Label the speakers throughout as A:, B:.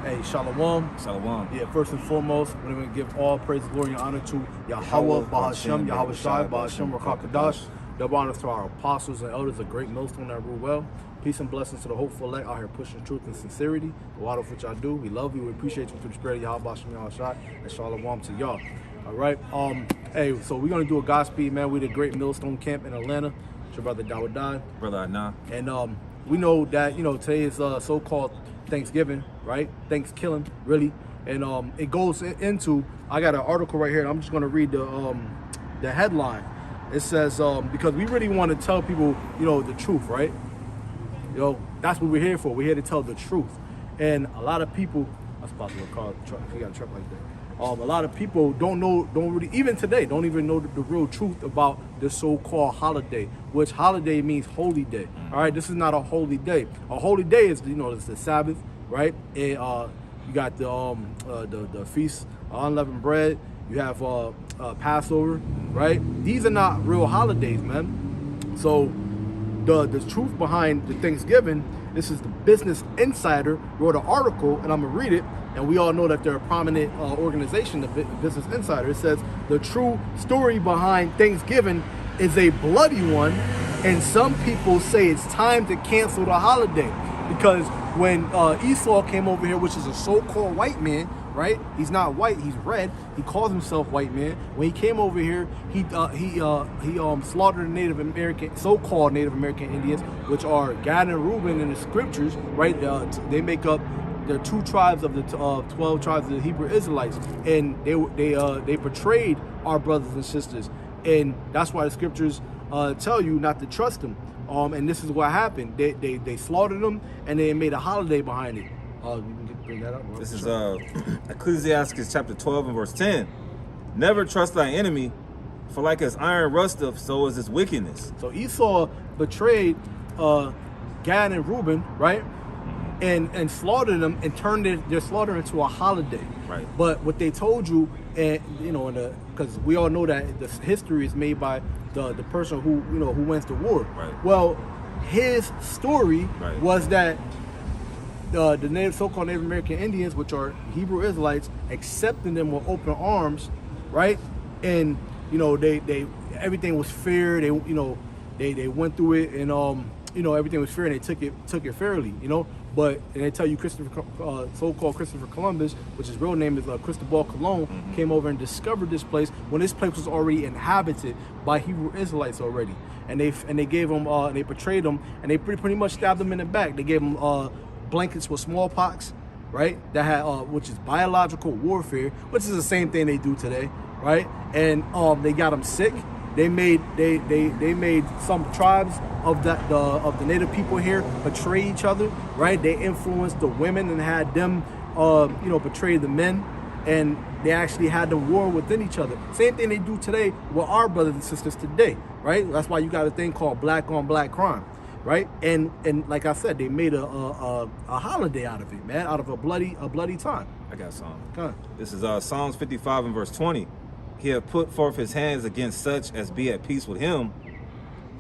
A: Hey, Shalom.
B: Shalom.
A: Yeah, first and foremost, we're going to give all praise, glory, and honor to Yahweh, Bahashem, Yahweh Shai, Bahashem, Rakakadash. Double honors to our apostles and elders, a great millstone that rule well. Peace and blessings to the hopeful elect out here pushing truth and sincerity. The water of which I do. We love you. We appreciate you through the spirit of Yahweh, Bahashem, Yahweh Shai, and Shalom to y'all. All right. Hey, so we're going to do a Godspeed, man. We're the Great Millstone Camp in Atlanta. It's your brother Dawud Dai.
B: Brother Adnan.
A: And we know that, today is so-called Thanksgiving, right? Thanksgiving, really. And it goes into, I got an article right here, and I'm just going to read the headline. It says, because we really want to tell people, the truth, right? That's what we're here for. We're here to tell the truth. And a lot of people, that's possible, a car, truck, you got a truck like that. A lot of people don't really, even today, don't even know the real truth about the so-called holiday, which holiday means holy day. All right, this is not a holy day. A holy day is, it's the Sabbath, right? And you got the feast, unleavened bread. You have Passover, right? These are not real holidays, man. So the truth behind the Thanksgiving, this is the Business Insider wrote an article, and I'm gonna read it. And we all know that they're a prominent organization, the Business Insider. It says, the true story behind Thanksgiving is a bloody one, and some people say it's time to cancel the holiday. Because when Esau came over here, which is a so-called white man, right? He's not white, he's red. He calls himself white man. When he came over here, he slaughtered the Native American, so-called Native American Indians, which are Gad and Reuben in the scriptures, right? They make up the two tribes of the 12 tribes of the Hebrew Israelites, and they portrayed our brothers and sisters, and that's why the scriptures tell you not to trust them. And this is what happened. They slaughtered them, and they made a holiday behind it. You can bring that up. Bro.
B: This is Ecclesiastes chapter 12 and verse 10. Never trust thy enemy, for like as iron rusteth, so is his wickedness.
A: So Esau betrayed Gad and Reuben, right? And slaughtered them and turned their slaughter into a holiday.
B: Right.
A: But what they told you, and because we all know that the history is made by the person who wins the war.
B: Right.
A: Well, his story
B: Right.
A: was that the so-called Native American Indians, which are Hebrew Israelites, accepting them with open arms, right? And they everything was fair. They went through it, and everything was fair, and they took it fairly, But and they tell you so-called Christopher Columbus, which his real name is Cristobal Colon, came over and discovered this place when this place was already inhabited by Hebrew Israelites already, and they gave them they portrayed them, and they pretty much stabbed them in the back. They gave them blankets with smallpox, right? That had which is biological warfare, which is the same thing they do today, right? And they got them sick. They made some tribes of the native people here betray each other, right? They influenced the women and had them betray the men, and they actually had the war within each other. Same thing they do today with our brothers and sisters today, right? That's why you got a thing called black on black crime, right? And like I said, they made a holiday out of it, man, out of a bloody time.
B: I got some.
A: Okay.
B: This is Psalms 55 and verse 20. He hath put forth his hands against such as be at peace with him.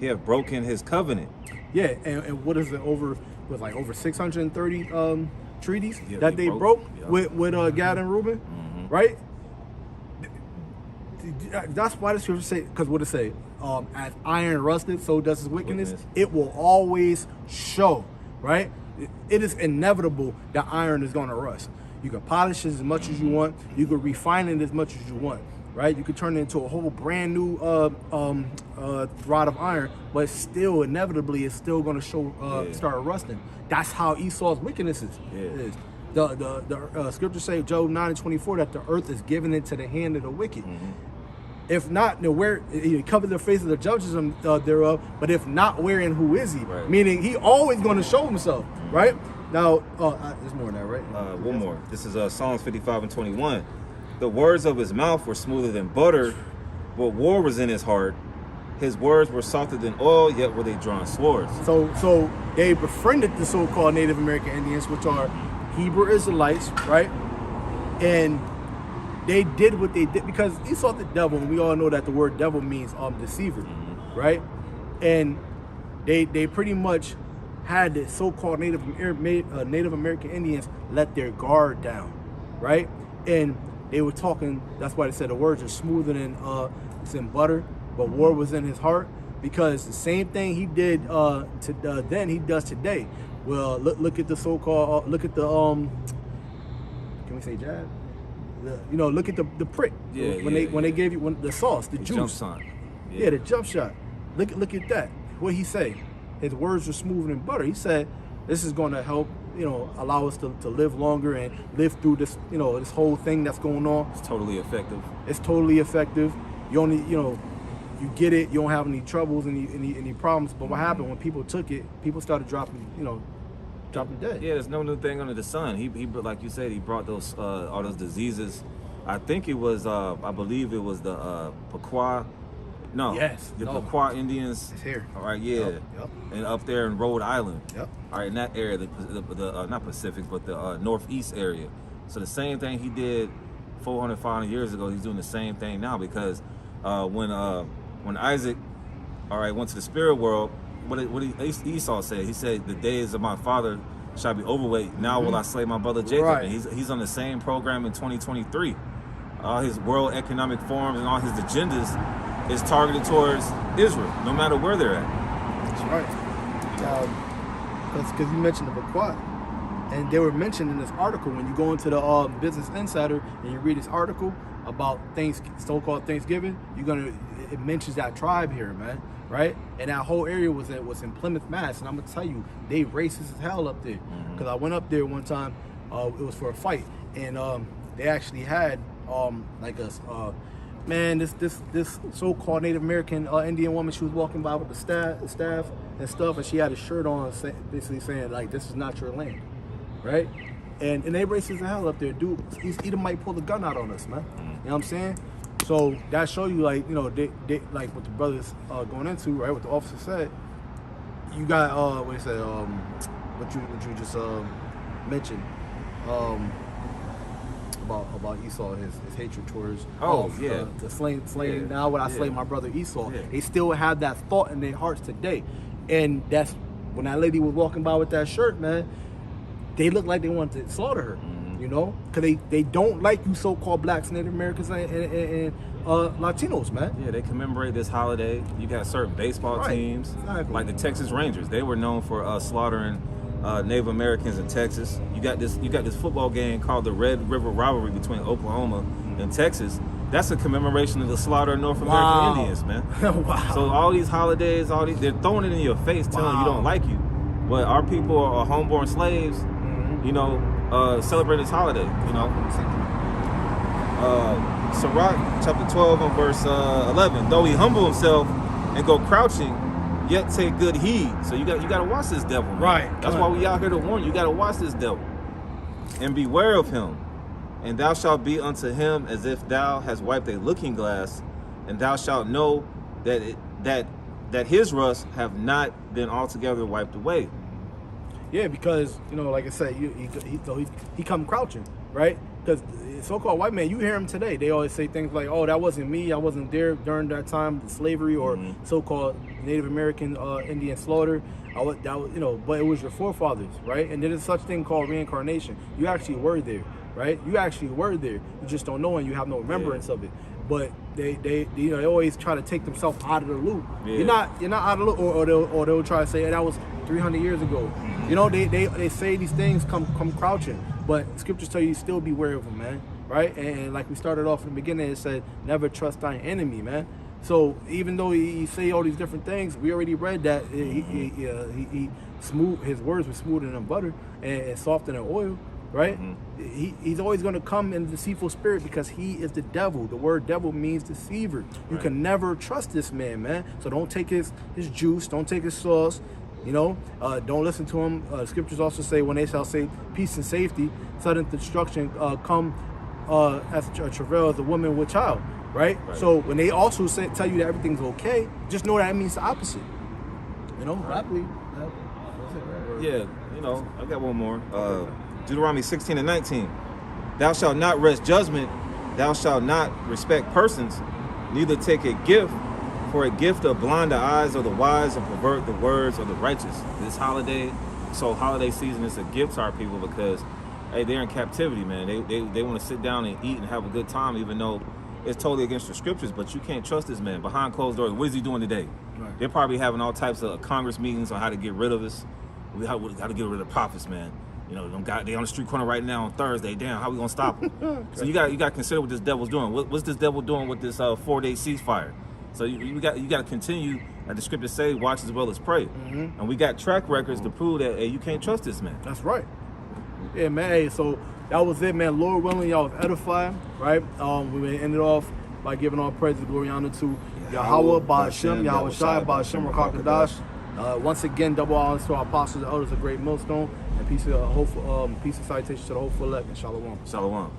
B: He hath broken his covenant.
A: Yeah, and what is it, over 630 treaties that they broke with Gad and Reuben, right? That's why the scripture say, because what it say, as iron rusted, so does his wickedness. It will always show, right? It is inevitable that iron is going to rust. You can polish it as much as you want. You can refine it as much as you want. Right, you could turn it into a whole brand new rod of iron, but still, inevitably, it's still going to show start rusting. That's how Esau's wickedness is. The scriptures say, Job 9:24, that the earth is given into the hand of the wicked. If not, where he covered the face of the judges thereof, but if not, where and who is he?
B: Right.
A: Meaning, he always going to show himself. Right now, there's more than that, right?
B: One more. This is Psalms 55 and 21. The words of his mouth were smoother than butter, but war was in his heart. His words were softer than oil, yet were they drawn swords.
A: So they befriended the so-called Native American Indians, which are Hebrew Israelites, right? And they did what they did because Esau the devil, and we all know that the word devil means deceiver, right? And they pretty much had the so-called Native American Indians let their guard down, right? And they were talking. That's why they said the words are smoother than butter, but war was in his heart, because the same thing he did then he does today. Well, look at the so-called look at the can we say jab? Look at the prick. When they gave you the sauce, the juice.
B: Jump shot.
A: Yeah, the jump shot. Look at that. What he say? His words are smoother than butter. He said this is going to help, allow us to live longer and live through this, this whole thing that's going on.
B: It's totally effective.
A: It's totally effective. You only, you get it. You don't have any troubles, any problems. But what happened when people took it? People started dropping dead.
B: Yeah, there's no new thing under the sun. He like you said, he brought those all those diseases. I think it was, I believe it was the Pequot. No.
A: Yes.
B: The Pequot Indians.
A: It's here.
B: All right. Yeah.
A: Yep.
B: And up there in Rhode Island.
A: Yep.
B: All right, in that area, the not Pacific, but the Northeast area. So the same thing he did 400, 500 years ago, he's doing the same thing now, because when Isaac, went to the spirit world, what Esau said, he said, the days of my father shall be overweight. Now will I slay my brother Jacob.
A: Right.
B: And he's on the same program in 2023. All his World Economic Forums and all his agendas is targeted towards Israel, no matter where they're at.
A: That's right. Because you mentioned the Pequot, and they were mentioned in this article. When you go into the Business Insider and you read this article about so-called Thanksgiving, it mentions that tribe here, man, right? And that whole area was in Plymouth, Mass. And I'm gonna tell you, they racist as hell up there. Because I went up there one time. It was for a fight, and they actually had this so-called Native American Indian woman. She was walking by with the staff and stuff, and she had a shirt on, basically saying like, "This is not your land," right? And they racist as hell up there, dude. Either might pull the gun out on us, man. You know what I'm saying? So that show you, like, they like what the brothers going into, right? What the officer said. You got what he said, what you just mentioned. About Esau, his hatred towards the slaying.
B: Yeah.
A: Now would I slay my brother Esau?
B: Yeah.
A: They still have that thought in their hearts today, and that's when that lady was walking by with that shirt, man. They looked like they wanted to slaughter her, because they don't like you so-called blacks, Native Americans, and Latinos, man.
B: Yeah, they commemorate this holiday. You got certain baseball teams, like the Texas Rangers. They were known for slaughtering Native Americans in Texas. You got this football game called the Red River Rivalry between Oklahoma and Texas. That's a commemoration of the slaughter of North American Indians, man.
A: Wow.
B: So all these holidays, they're throwing it in your face, telling you don't like you. But our people are homeborn slaves, celebrate this holiday, Sirach chapter 12 and verse 11. Though he humble himself and go crouching, yet take good heed. So you got to watch this devil, man.
A: Right.
B: That's why we out here to warn you. You got to watch this devil and beware of him. And thou shalt be unto him as if thou hast wiped a looking glass, and thou shalt know that his rust have not been altogether wiped away.
A: Yeah, because like I said, he come crouching, right? Because so-called white man, you hear him today. They always say things like, "Oh, that wasn't me. I wasn't there during that time, the slavery or so-called Native American Indian slaughter. But it was your forefathers, right? And there's such thing called reincarnation. You actually were there, right? You actually were there. You just don't know, and you have no remembrance of it. But they always try to take themselves out of the loop.
B: Yeah.
A: You're not out of the loop, or they'll try to say, hey, that was 300 years ago. They say these things come crouching, but scriptures tell you still beware of them, man. Right? And like we started off in the beginning, it said, never trust thine enemy, man. So even though he say all these different things, we already read that he smooth, his words were smoother than butter and softer than oil, right? He's always going to come in a deceitful spirit because he is the devil. The word devil means deceiver. You can never trust this man. So don't take his juice, don't take his sauce. Don't listen to him. Scriptures also say, when they shall say peace and safety, sudden destruction come as a travail as a woman with child. Right? So when they also tell you that everything's okay, just know that it means the opposite. Happily.
B: Yeah, I got one more. Deuteronomy 16 and 19. Thou shalt not wrest judgment, thou shalt not respect persons, neither take a gift, for a gift of blind the eyes of the wise and pervert the words of the righteous. This holiday, So holiday season is a gift to our people because, hey, they're in captivity, man. They want to sit down and eat and have a good time, even though it's totally against the scriptures. But you can't trust this man behind closed doors. What is he doing today?
A: Right.
B: They're probably having all types of Congress meetings on how to get rid of us. We got to get rid of the prophets, man. You know, they on the street corner right now on Thursday. Damn, how we gonna stop them? Okay. So you got to consider what this devil's doing. What's this devil doing with this 4-day ceasefire? So you got to continue, like the scriptures say, watch as well as pray. Mm-hmm. And we got track records to prove that, hey, you can't trust this man.
A: That's right. Yeah, man. Hey, so that was it, man. Lord willing, y'all was edified, right? We ended off by giving all praise and glory and honor to Yahweh, Ba'ashem, Yahweh Shai, Ba'ashem, Rakakadash. Once again, double honors to our apostles and elders of Great Millstone, and peace and citation to the whole full elect, and Shalom.
B: Shalom.